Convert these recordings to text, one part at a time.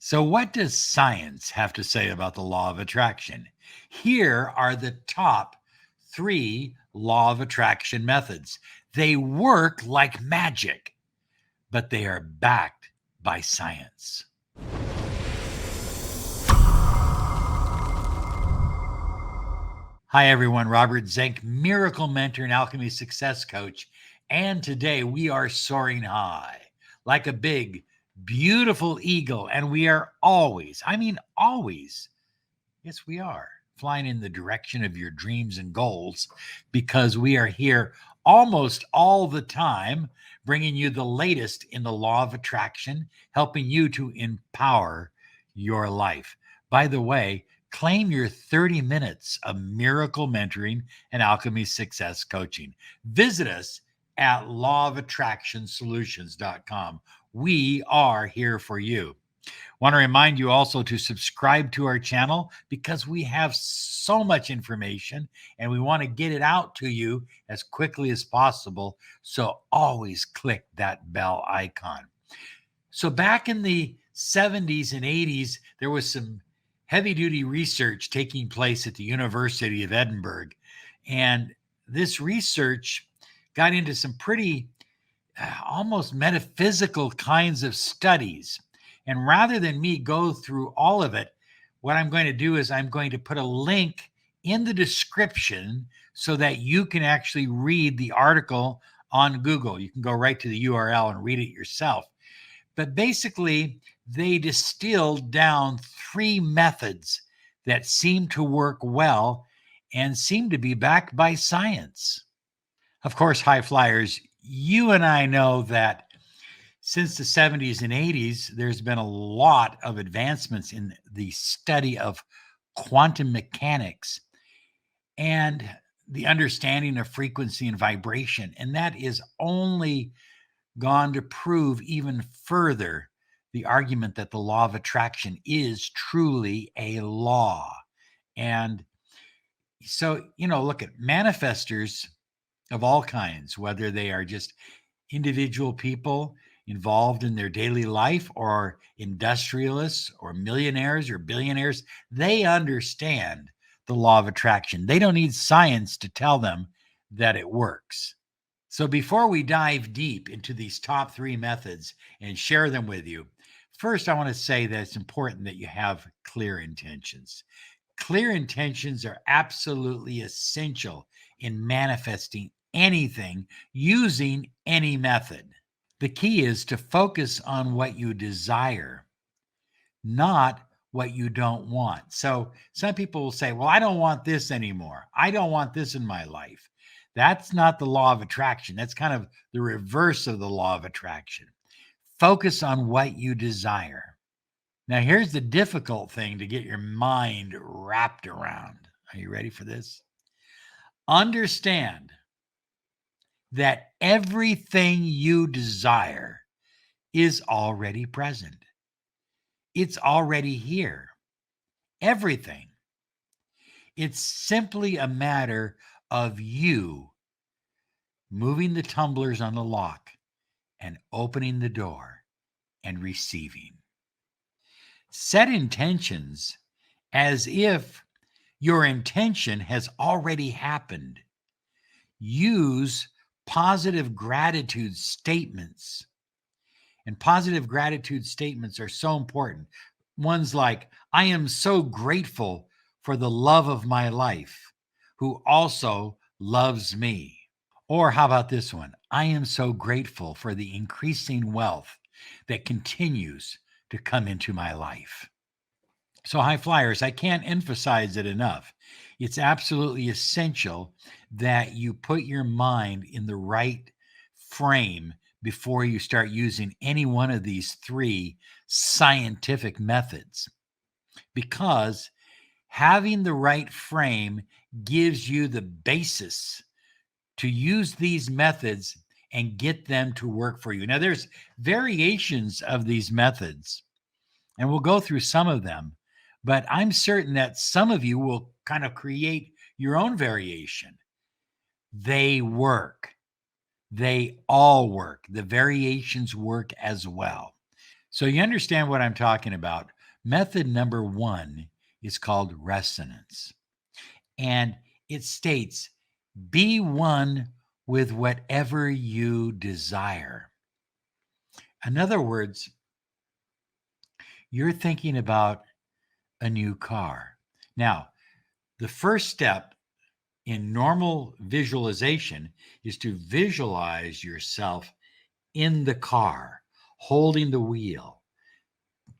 So, what does science have to say about the law of attraction? Here are the top three law of attraction methods. They work like magic, but they are backed by science. Hi, everyone. Robert Zink, miracle mentor and alchemy success coach. And today we are soaring high like a big, beautiful eagle. And we are always, always, yes, we are flying in the direction of your dreams and goals because we are here almost all the time, bringing you the latest in the law of attraction, helping you to empower your life. By the way, claim your 30 minutes of miracle mentoring and alchemy success coaching. Visit us at lawofattractionsolutions.com. We are here for you. Want to remind you also to subscribe to our channel because we have so much information and we want to get it out to you as quickly as possible. So always click that bell icon. So back in the 70s and 80s, there was some heavy duty research taking place at the University of Edinburgh. And this research got into some pretty almost metaphysical kinds of studies. And rather than me go through all of it, what I'm going to do is I'm going to put a link in the description so that you can actually read the article on Google. You can go right to the URL and read it yourself. But basically, they distilled down three methods that seem to work well and seem to be backed by science. Of course, high flyers, you and I know that since the 70s and 80s, there's been a lot of advancements in the study of quantum mechanics and the understanding of frequency and vibration. And that is only gone to prove even further the argument that the law of attraction is truly a law. And so, look at manifestors of all kinds, whether they are just individual people involved in their daily life or industrialists or millionaires or billionaires, they understand the law of attraction. They don't need science to tell them that it works. So before we dive deep into these top three methods and share them with you, first I want to say that it's important that you have clear intentions. Clear intentions are absolutely essential in manifesting anything using any method. The key is to focus on what you desire, not what you don't want. So some people will say, well, I don't want this anymore. I don't want this in my life. That's not the law of attraction. That's kind of the reverse of the law of attraction. Focus on what you desire. Now, here's the difficult thing to get your mind wrapped around. Are you ready for this? Understand that everything you desire is already present. It's already here. Everything. It's simply a matter of you moving the tumblers on the lock and opening the door and receiving. Set intentions as if your intention has already happened. Use positive gratitude statements. And positive gratitude statements are so important. Ones like, I am so grateful for the love of my life, who also loves me. Or how about this one? I am so grateful for the increasing wealth that continues to come into my life. So, high flyers, I can't emphasize it enough. It's absolutely essential that you put your mind in the right frame before you start using any one of these three scientific methods, because having the right frame gives you the basis to use these methods and get them to work for you. Now, there's variations of these methods, and we'll go through some of them, but I'm certain that some of you will kind of create your own variation. They work. They all work. The variations work as well. So you understand what I'm talking about. Method number one is called resonance. And it states, be one with whatever you desire. In other words, you're thinking about a new car. Now, the first step in normal visualization is to visualize yourself in the car, holding the wheel.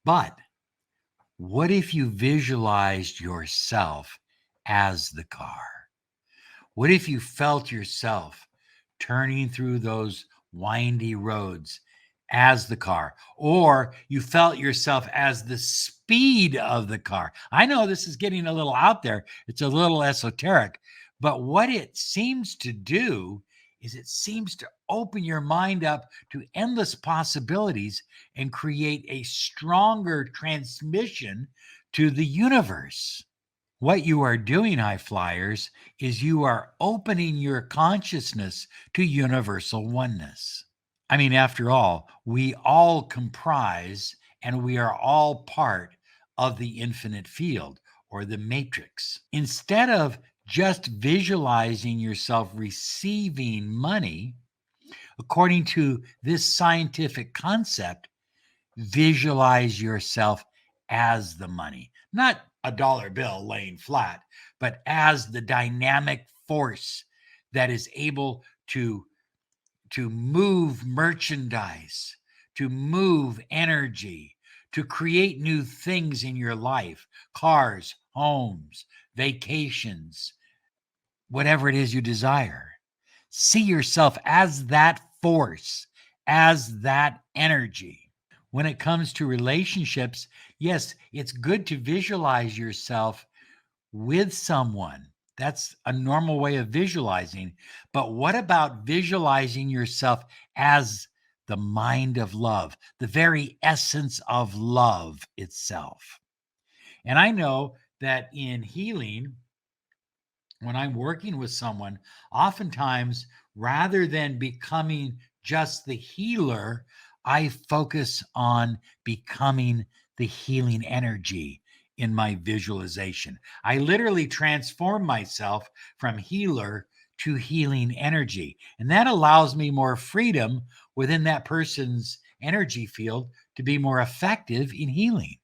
But what if you visualized yourself as the car? What if you felt yourself turning through those windy roads as the car, or you felt yourself as the speed of the car? I know this is getting a little out there, it's a little esoteric, but what it seems to do is it seems to open your mind up to endless possibilities and create a stronger transmission to the universe. What you are doing, high flyers, is you are opening your consciousness to universal oneness. I mean, after all, we all comprise and we are all part of the infinite field or the matrix. Instead of just visualizing yourself receiving money, according to this scientific concept, visualize yourself as the money, not a dollar bill laying flat, but as the dynamic force that is able to move merchandise, to move energy, to create new things in your life, cars, homes, vacations, whatever it is you desire. See yourself as that force, as that energy. When it comes to relationships, yes, it's good to visualize yourself with someone. That's a normal way of visualizing. But what about visualizing yourself as the mind of love, the very essence of love itself? And I know that in healing, when I'm working with someone, oftentimes rather than becoming just the healer, I focus on becoming the healing energy in my visualization. I literally transform myself from healer to healing energy. And that allows me more freedom within that person's energy field to be more effective in healing.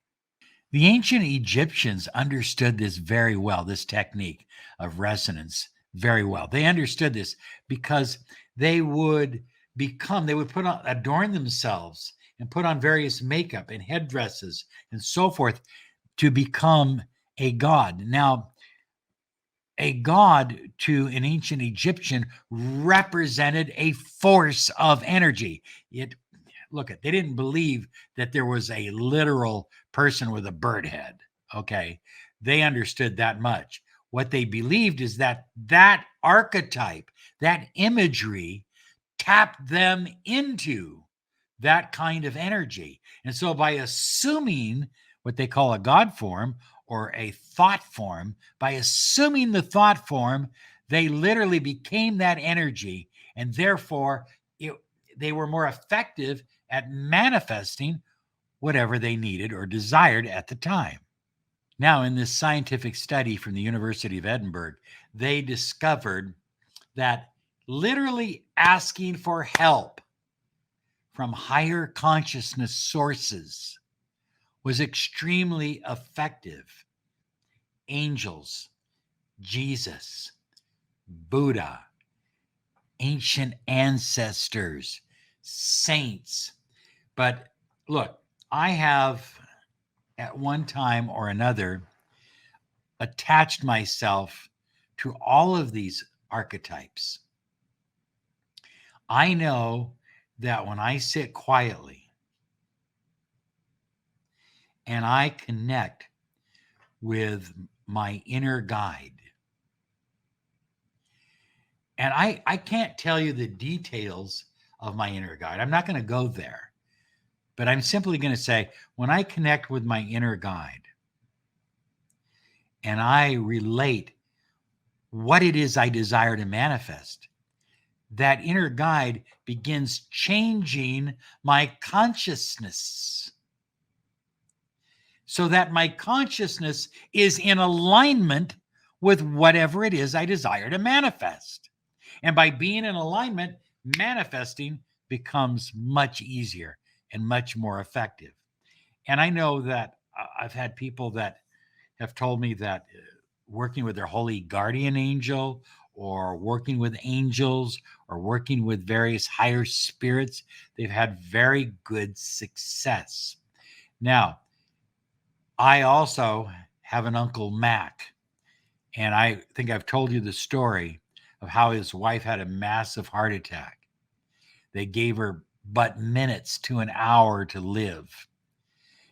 The ancient Egyptians understood this very well, this technique of resonance very well. They understood this because they would they would put on, adorn themselves and put on various makeup and headdresses and so forth to become a god. Now, a god to an ancient Egyptian represented a force of energy. It look at they didn't believe that there was a literal person with a bird head. Okay, they understood that much. What they believed is that that archetype, that imagery, tapped them into that kind of energy. And so by assuming what they call a God form or a thought form, by assuming the thought form, they literally became that energy. And therefore, they were more effective at manifesting whatever they needed or desired at the time. Now, in this scientific study from the University of Edinburgh, they discovered that literally asking for help from higher consciousness sources was extremely effective. Angels, Jesus, Buddha, ancient ancestors, saints. But look, I have at one time or another attached myself to all of these archetypes. I know that when I sit quietly and I connect with my inner guide, and I can't tell you the details of my inner guide. I'm not going to go there, but I'm simply going to say when I connect with my inner guide and I relate what it is I desire to manifest, that inner guide begins changing my consciousness. so that my consciousness is in alignment with whatever it is I desire to manifest. And by being in alignment, manifesting becomes much easier and much more effective. And I know that I've had people that have told me that working with their holy guardian angel, or working with angels, or working with various higher spirits, they've had very good success. Now, I also have an Uncle Mac, and I think I've told you the story of how his wife had a massive heart attack. They gave her but minutes to an hour to live.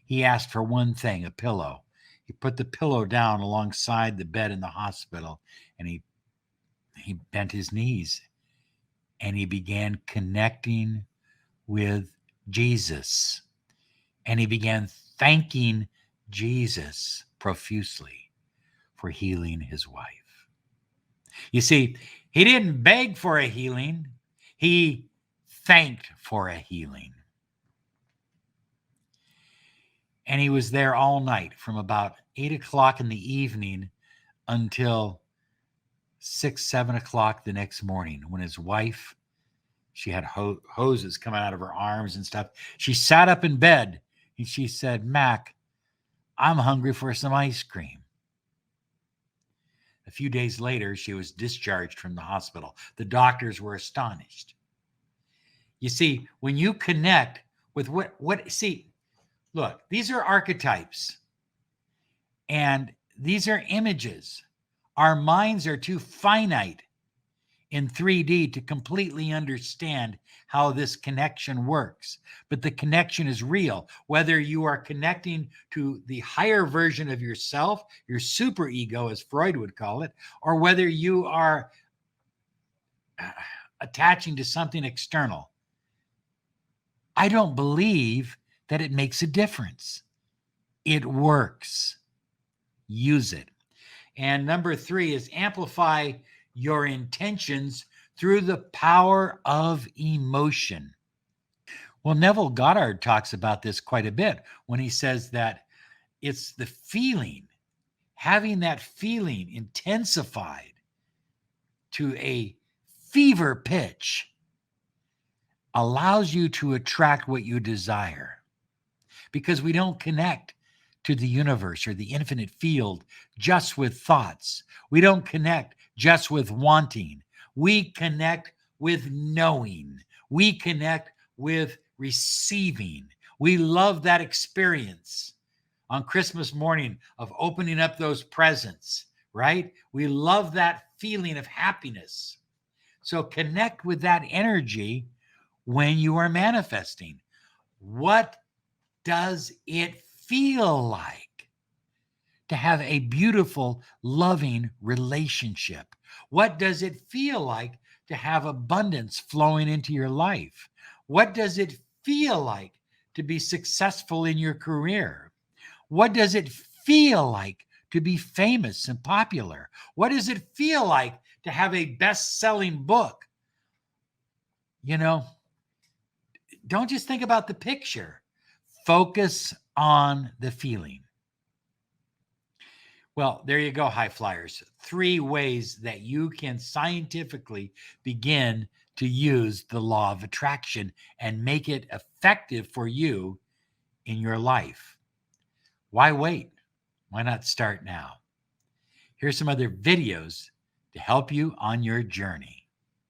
He asked for one thing, a pillow. He put the pillow down alongside the bed in the hospital, and he bent his knees and he began connecting with Jesus. And he began thanking Jesus profusely for healing his wife. You see, he didn't beg for a healing, he thanked for a healing. And he was there all night from about 8 o'clock in the evening until 6, 7 o'clock the next morning, when his wife, she had hoses coming out of her arms and stuff. She sat up in bed and she said, "Mac, I'm hungry for some ice cream." A few days later, she was discharged from the hospital. The doctors were astonished. You see, when you connect with look, these are archetypes and these are images. Our minds are too finite in 3D to completely understand how this connection works. But the connection is real. Whether you are connecting to the higher version of yourself, your super ego, as Freud would call it, or whether you are attaching to something external, I don't believe that it makes a difference. It works. Use it. And number 3 is amplify your intentions through the power of emotion. Well, Neville Goddard talks about this quite a bit when he says that it's the feeling, having that feeling intensified to a fever pitch allows you to attract what you desire, because we don't connect to the universe or the infinite field just with thoughts. We don't connect just with wanting. We connect with knowing. We connect with receiving. We love that experience on Christmas morning of opening up those presents, right? We love that feeling of happiness. So connect with that energy when you are manifesting. What does it feel like to have a beautiful, loving relationship? What does it feel like to have abundance flowing into your life? What does it feel like to be successful in your career? What does it feel like to be famous and popular? What does it feel like to have a best-selling book? You know, don't just think about the picture. Focus on the feeling. Well, there you go, high flyers. 3 ways that you can scientifically begin to use the law of attraction and make it effective for you in your life. Why wait? Why not start now? Here's some other videos to help you on your journey.